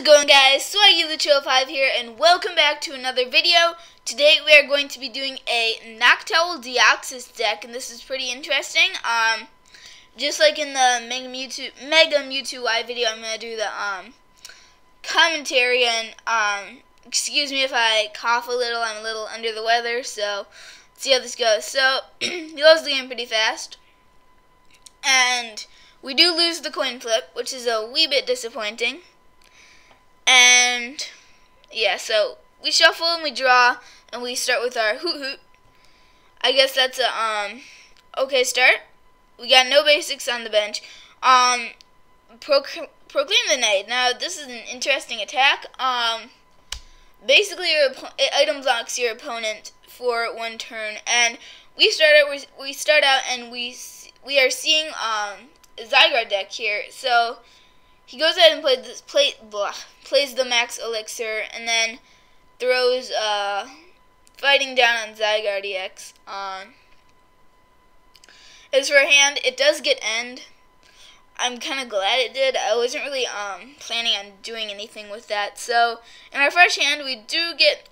it going, guys? Swaggy the Chill 5 here, and welcome back to another video. Today we are going to be doing a Noctowl Deoxys deck, and this is pretty interesting. Just like in the Mega Mewtwo Y video, I'm going to do the commentary, and excuse me if I cough a little. I'm a little under the weather, so let's see how this goes. So, he loves the game pretty fast, and we do lose the coin flip, which is a wee bit disappointing. And yeah, so we shuffle and we draw, and we start with our Hoothoot. I guess that's a okay start. We got no basics on the bench. Proclaim the Night. Now this is an interesting attack. Basically, item blocks your opponent for one turn, and we start out and we are seeing a Zygarde deck here. So he goes ahead and plays the max elixir, and then throws fighting down on Zygarde EX. As for a hand, it does get end. I'm kind of glad it did. I wasn't really planning on doing anything with that. So in our fresh hand, we do get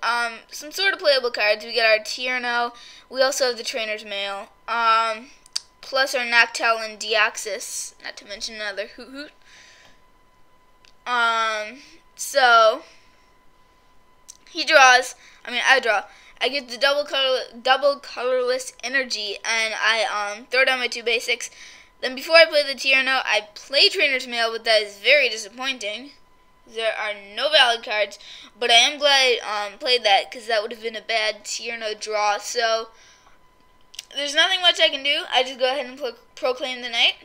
some sort of playable cards. We get our Tierno. We also have the Trainers Mail. Plus our Noctowl and Deoxys, not to mention another Hoothoot. So he draws. I draw. I get the double colorless energy, and I throw down my two basics. Then before I play the Tierno, I play Trainer's Mail, but that is very disappointing. There are no valid cards, but I am glad I played that, because that would have been a bad Tierno draw. So there's nothing much I can do. I just go ahead and Proclaim the Night.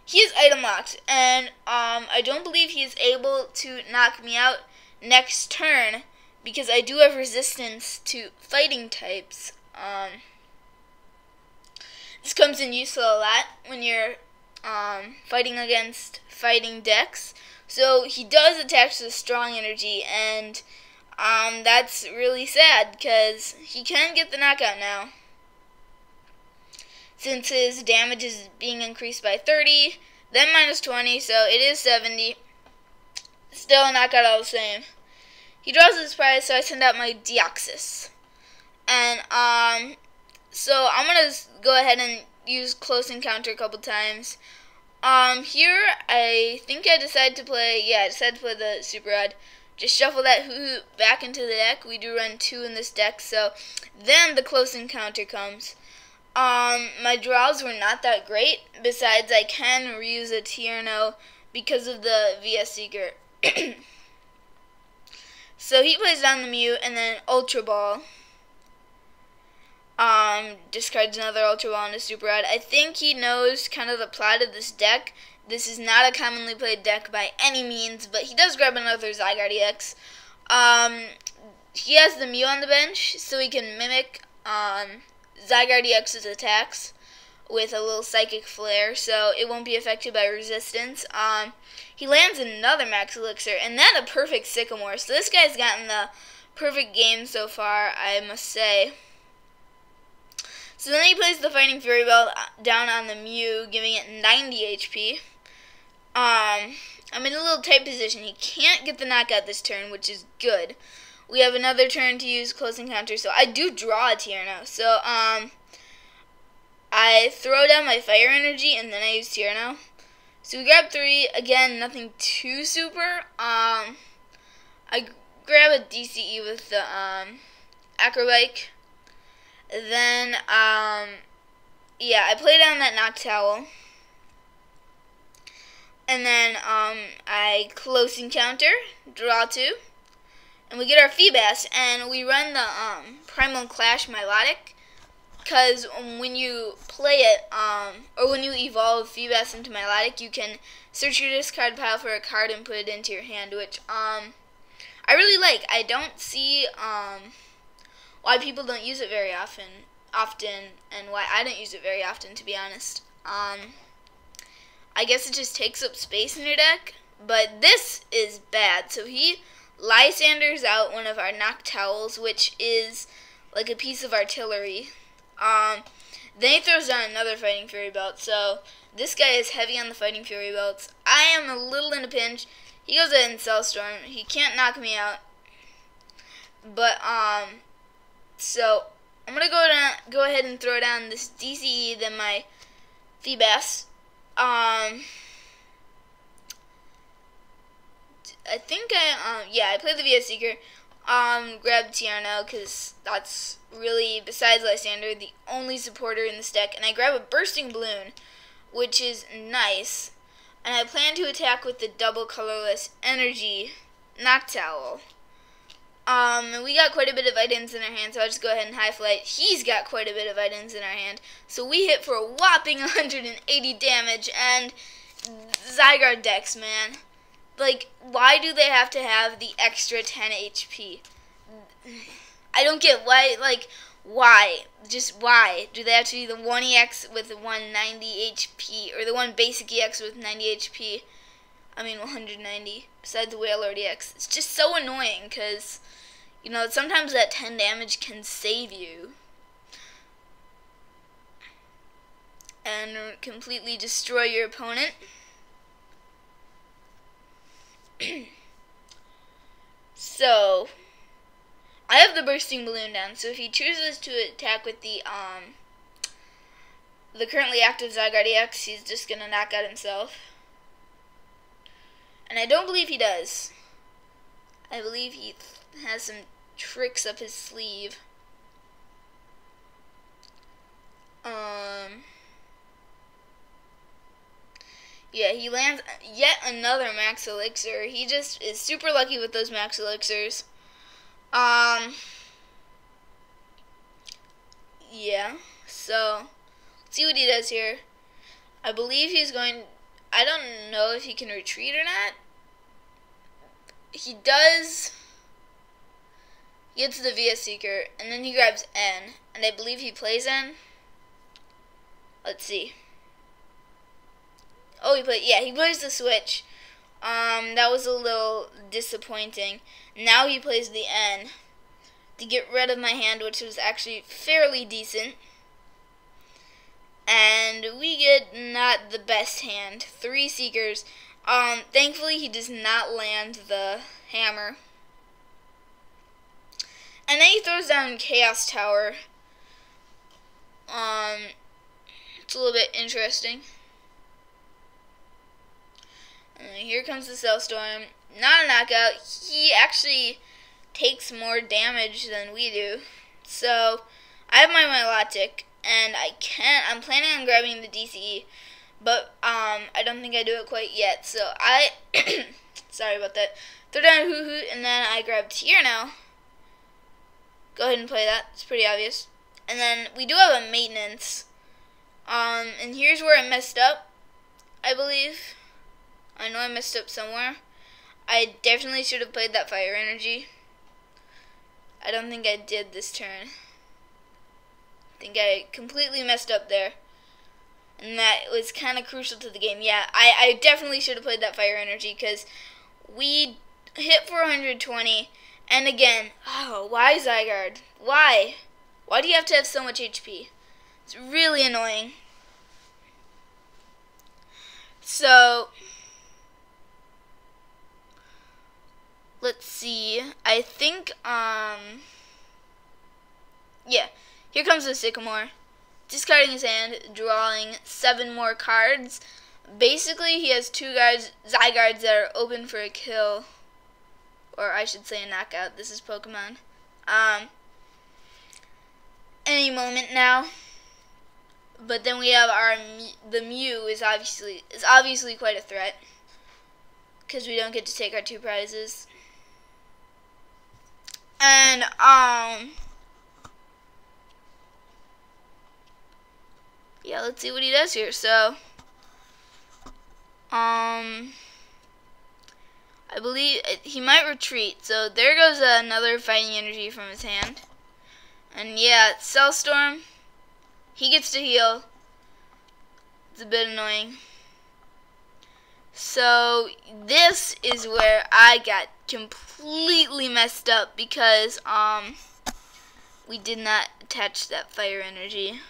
He is item locked, and I don't believe he is able to knock me out next turn, because I do have resistance to fighting types. This comes in useful a lot when you're fighting against fighting decks. So he does attach the strong energy, and that's really sad, because he can get the knockout now, since his damage is being increased by 30, then minus 20, so it is 70. Still a knockout all the same. He draws his prize, so I send out my Deoxys. And so I'm going to go ahead and use Close Encounter a couple times. Here, I think I decided to play the Super Rod. Just shuffle that Hoothoot back into the deck. We do run 2 in this deck, so then the Close Encounter comes. My draws were not that great. Besides, I can reuse a Tierno because of the VS Seeker. So he plays down the Mew, and then Ultra Ball. Discards another Ultra Ball into Super Rod. I think he knows kind of the plot of this deck. This is not a commonly played deck by any means, but he does grab another Zygarde EX. He has the Mew on the bench, so he can mimic Zygarde EX's attacks with a little Psychic Flare, so it won't be affected by resistance. He lands another Max Elixir, and then a perfect Sycamore. So this guy's gotten the perfect game so far, I must say. So then he plays the Fighting Fury Belt down on the Mew, giving it 90 HP. I'm in a little tight position. He can't get the knockout this turn, which is good. We have another turn to use Close Encounter, so I do draw a Tierno. So, I throw down my Fire Energy, and then I use Tierno. So we grab 3. Again, nothing too super. I grab a DCE with the Acro Bike. Then, yeah, I play down that Noctowl. And then, I Close Encounter, draw 2. And we get our Feebas, and we run the Primal Clash Milotic, because when you play it, or when you evolve Feebas into Milotic, you can search your discard pile for a card and put it into your hand, which I really like. I don't see why people don't use it very often, and why I don't use it very often, to be honest. I guess it just takes up space in your deck, but this is bad. So he Lysandre's out one of our Noctowls, which is like a piece of artillery. Then he throws down another Fighting Fury Belt, so this guy is heavy on the Fighting Fury Belts. I am a little in a pinch. he goes ahead and Cell Storm. He can't knock me out. But, so, I'm going to go ahead and throw down this DCE, then my Feebas. I think I played the VS Seeker. Grabbed Tierno, because that's really, besides Lysandre, the only supporter in this deck. And I grab a Bursting Balloon, which is nice. And I plan to attack with the double colorless energy Noctowl. We got quite a bit of items in our hand, so I'll just go ahead and high flight. He's got quite a bit of items in our hand. So we hit for a whopping 180 damage, and Zygarde decks, man. Like, why do they have to have the extra 10 HP? I don't get why, like, why? Just why? Do they have to be the 1 EX with the 190 HP, or the 1 basic EX with 90 HP? I mean, 190, besides the Wailord EX. It's just so annoying, because, you know, sometimes that 10 damage can save you. And completely destroy your opponent. So, I have the Bursting Balloon down, so if he chooses to attack with the currently active Zygarde EX, he's just gonna knock out himself. And I don't believe he does. I believe he has some tricks up his sleeve. Yeah, he lands yet another Max Elixir. He just is super lucky with those Max Elixirs. Yeah, so, let's see what he does here. I believe he's going, I don't know if he can retreat or not. He does. He gets the VS Seeker, and then he grabs N, and I believe he plays N. Let's see. Oh, he plays the Switch. That was a little disappointing. Now he plays the N to get rid of my hand, which was actually fairly decent. And we get not the best hand. 3 Seekers. Thankfully he does not land the hammer. And then he throws down Chaos Tower. It's a little bit interesting. Here comes the Cell Storm. Not a knockout. He actually takes more damage than we do. So, I have my Milotic, and I'm planning on grabbing the DCE, but I don't think I do it quite yet. So I, sorry about that. Throw down Hoothoot, and then I grab Tierno. Go ahead and play that. It's pretty obvious. And then we do have a maintenance. And here's where I messed up, I believe. I know I messed up somewhere. I definitely should have played that Fire Energy. I don't think I did this turn. I think I completely messed up there. And that was kind of crucial to the game. Yeah, I definitely should have played that Fire Energy, because we hit 420. And again, oh, why Zygarde? Why? Why do you have to have so much HP? It's really annoying. So, let's see. I think, yeah. Here comes the Sycamore. Discarding his hand, drawing 7 more cards. Basically, he has 2 Zygardes that are open for a kill. Or I should say a knockout. This is Pokemon. Any moment now. But then we have the Mew is obviously quite a threat, because we don't get to take our 2 prizes. And yeah, let's see what he does here. So I believe he might retreat. So there goes another fighting energy from his hand. And yeah, Cell Storm. He gets to heal. It's a bit annoying. So this is where I got completely messed up, because we did not attach that Fire Energy.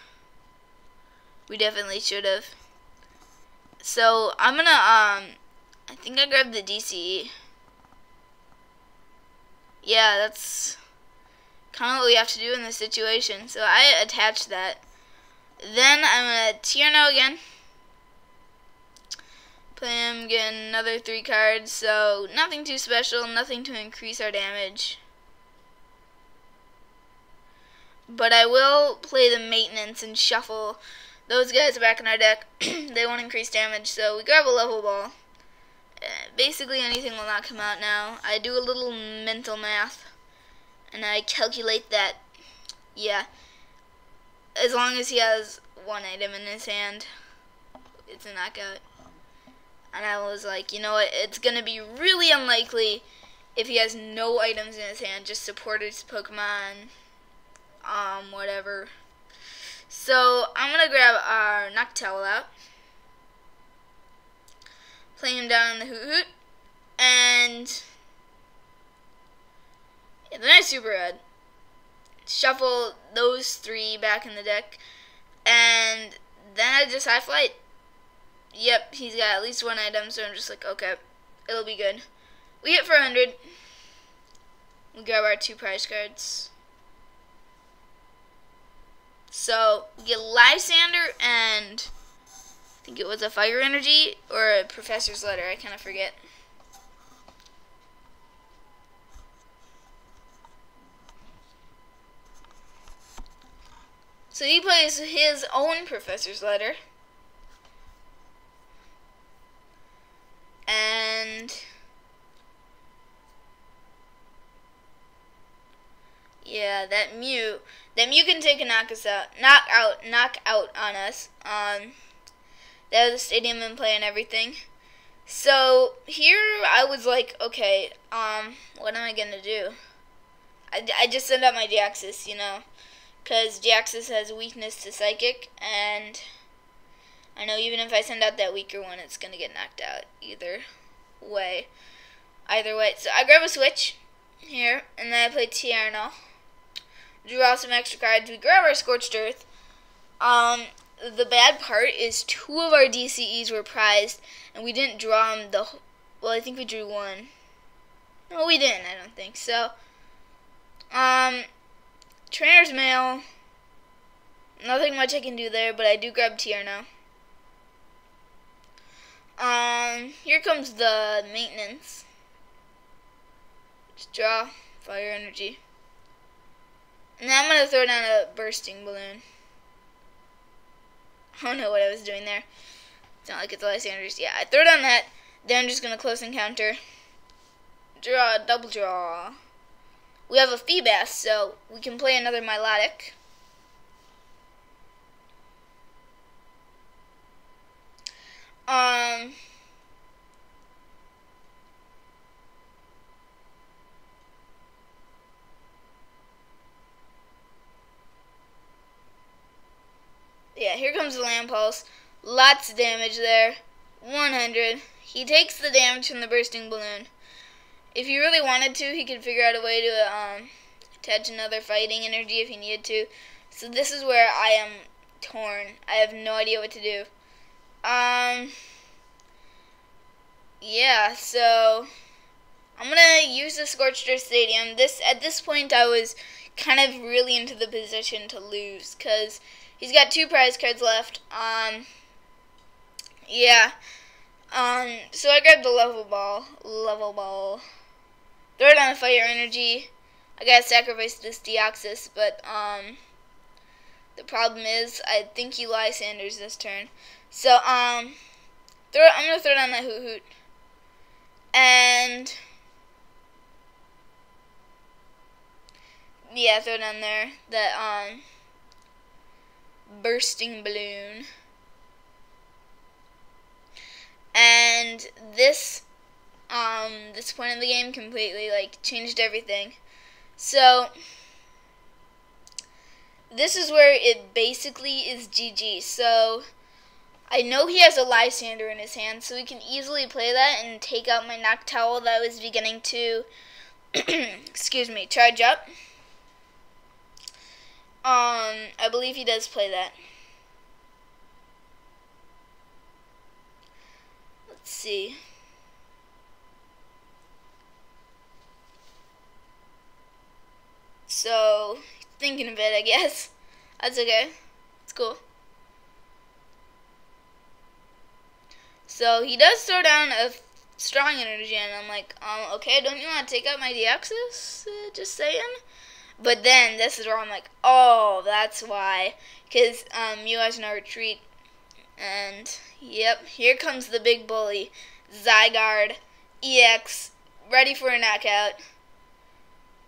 We definitely should have. So I'm gonna I think I grabbed the DCE. Yeah, that's kind of what we have to do in this situation. So I attached that. Then I'm going to Tierno again. Play him, get another 3 cards. So nothing too special, nothing to increase our damage. But I will play the maintenance and shuffle those guys back in our deck. They won't increase damage, so we grab a level ball. Basically anything will not come out now. I do a little mental math, and I calculate that, yeah, as long as he has 1 item in his hand, it's a knockout. And I was like, you know what, it's going to be really unlikely if he has no items in his hand, just support his Pokemon, whatever. So I'm going to grab our Noctowl out, play him down on the Hoothoot, and yeah, then I Super Rod. Shuffle those 3 back in the deck, and then I just high flight. Yep, he's got at least 1 item, so I'm just like, okay, it'll be good. We hit for 100. We grab our 2 prize cards. So we get Lysandre and I think it was a Fire Energy or a Professor's Letter, I kind of forget. So he plays his own Professor's Letter. And yeah, that Mew can take a knockout on us. They have the stadium in play and everything. So here I was like, okay, what am I gonna do? I just send out my Deoxys, you know, because Deoxys has weakness to Psychic, and I know even if I send out that weaker one, it's gonna get knocked out either way. So I grab a Switch here, and then I play Tierno. Draw some extra cards. We grab our Scorched Earth. The bad part is 2 of our DCEs were prized, and we didn't draw them well, I think we drew 1. No, we didn't, I don't think. So, Trainers Mail, nothing much I can do there, but I do grab Tierno. Here comes the maintenance. Just draw, Fire Energy. And then I'm going to throw down a Bursting Balloon. I don't know what I was doing there. It's not like it's Lysandre's. Yeah, I throw down that. Then I'm just going to close encounter. Draw, double draw. We have a Feebas, so we can play another Milotic. Yeah, here comes the Land Pulse. Lots of damage there. 100. He takes the damage from the Bursting Balloon. If he really wanted to, he could figure out a way to attach another Fighting Energy if he needed to. So this is where I am torn. I have no idea what to do. Yeah, so I'm gonna use the Scorched Earth Stadium. At this point, I was kind of really into the position to lose because he's got 2 prize cards left. Yeah. So I grabbed the Level Ball. Throw it on a Fire Energy. I gotta sacrifice this Deoxys, but the problem is I think he Lysandres this turn. So I'm gonna throw down that Hoothoot. And yeah, throw down there that Bursting Balloon. And this point in the game completely changed everything. So this is where it basically is GG. So I know he has a Lysandre in his hand, so we can easily play that and take out my Noctowl that was beginning to excuse me, charge up. I believe he does play that. Let's see. thinking of it, I guess. That's okay. It's cool. So he does throw down a strong energy, and I'm like, okay, don't you want to take out my Deoxys? Just saying. But then this is where I'm like, oh, that's why. Because Mew has no retreat. And, yep, here comes the big bully. Zygarde EX, ready for a knockout.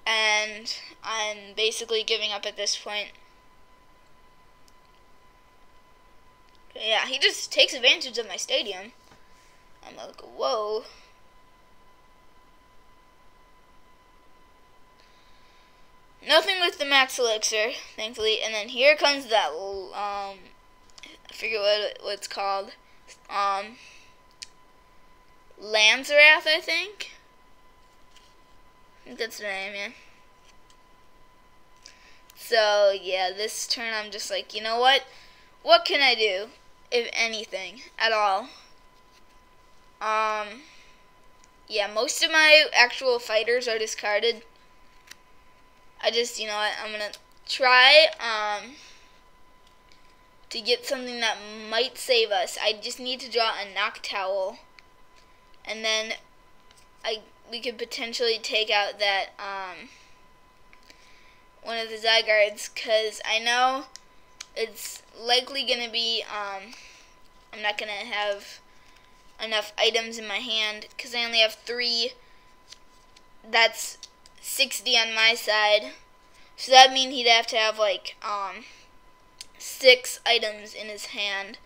And I'm basically giving up at this point. Yeah, he just takes advantage of my stadium. I'm like, whoa. Nothing with the max elixir, thankfully. And then here comes that, I forget what it's called. Lysandre, I think that's the name, yeah. So, yeah, this turn I'm just like, you know what? What can I do, if anything, at all? Yeah, most of my actual fighters are discarded. I just, you know what, I'm gonna try, to get something that might save us. I just need to draw a Noctowl. And then we could potentially take out that, one of the Zygardes, because I know it's likely going to be, I'm not going to have enough items in my hand, because I only have 3. That's 60 on my side. So that means he'd have to have, like, 6 items in his hand,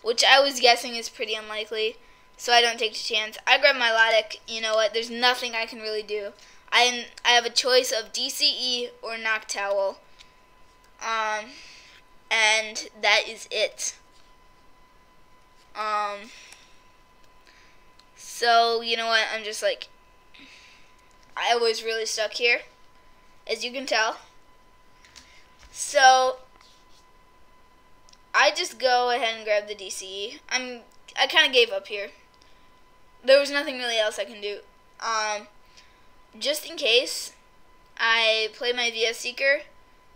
which I was guessing is pretty unlikely. So I don't take the chance. I grab my Milotic. You know what? There's nothing I can really do. I have a choice of DCE or Noctowl. And that is it. So, you know what? I'm just like, I was really stuck here, as you can tell. So, I just go ahead and grab the DCE. I kind of gave up here. There was nothing really else I can do. Just in case, I play my VS Seeker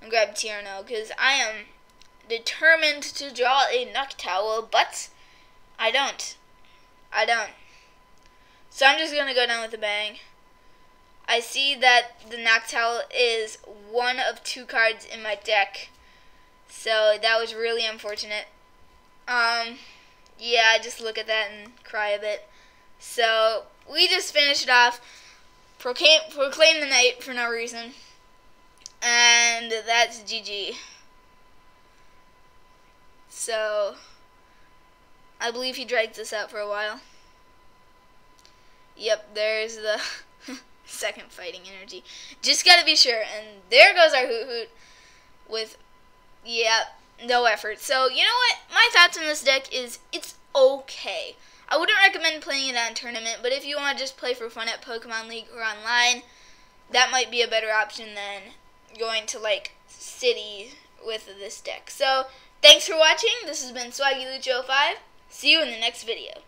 and grab Tierno, because I am determined to draw a Noctowl, but I don't. So I'm just going to go down with a bang. I see that the Noctowl is one of 2 cards in my deck, so that was really unfortunate. Yeah, I just look at that and cry a bit. So, we just finished off Proclaim the Night for no reason. And that's GG. So, I believe he dragged this out for a while. Yep, there's the second fighting energy. Just gotta be sure. And there goes our Hoothoot with, yeah, no effort. So, you know what? My thoughts on this deck is it's okay. I wouldn't recommend playing it on tournament, but if you want to just play for fun at Pokemon League or online, that might be a better option than going to, like, City with this deck. So, thanks for watching. This has been SwaggyLucho5. See you in the next video.